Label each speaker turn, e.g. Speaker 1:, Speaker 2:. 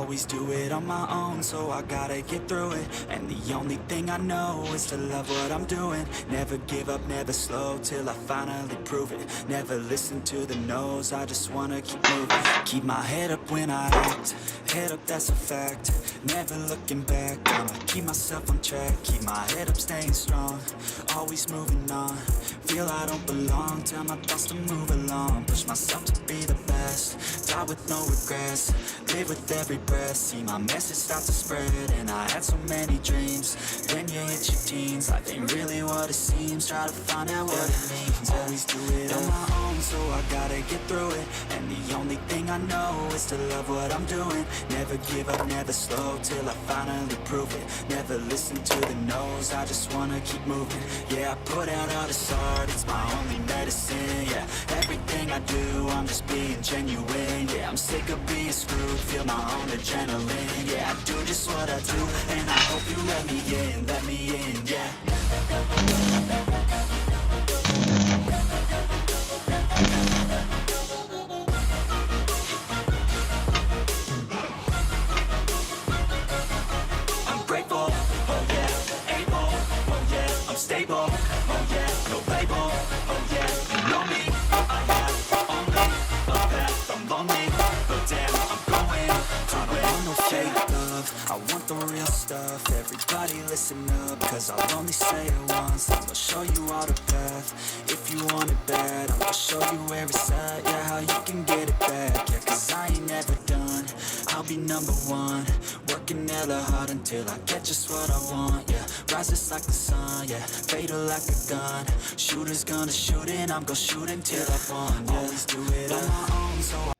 Speaker 1: always do it on my own, so I gotta get through it. And the only thing I know is to love what I'm doing. Never give up, never slow, till I finally prove it. Never listen to the no's, I just wanna keep moving. Keep my head up when I act, head up, that's a fact. Never looking back, I'ma keep myself on track. Keep my head up, staying strong, always moving on. Feel I don't belong, tell my thoughts to move along. Push myself to be the best, die with no regrets. Live with every breath, see my message start to spread. And I had so many dreams, then you hit your teens. Life ain't really what it seems, try to find out what it means. Always do it on my own, so I gotta get through it. And the only thing I know is to love what I'm doing. Never give up, never slow, till I finally prove it. Never listen to the no's, I just wanna keep moving. Yeah, I put out all this art, it's my only medicine. Yeah, everything I do, I'm just being genuine. Yeah, I'm sick of being screwed, feel my own adrenaline. Yeah, I do just what I do, and I hope you let me in, yeah. I'm grateful, oh yeah, able, oh yeah, I'm stable, oh yeah, no label, oh yeah, you know me, I have only a path, I'm lonely, but damn, I'm going to win. I want no fake love, I want the real stuff. Everybody listen up, cause I'll only say it once. I'm gonna show you all the path, if you want it bad. I'm gonna show you where it's at, yeah, how you can get it back. Yeah, cause I ain't never done, I'll be number one. Working hella hard until I get just what I want, yeah. Rises like the sun, yeah, fatal like a gun. Shooter's gonna shoot and I'm gonna shoot until I won, yeah. Always do it on my own, so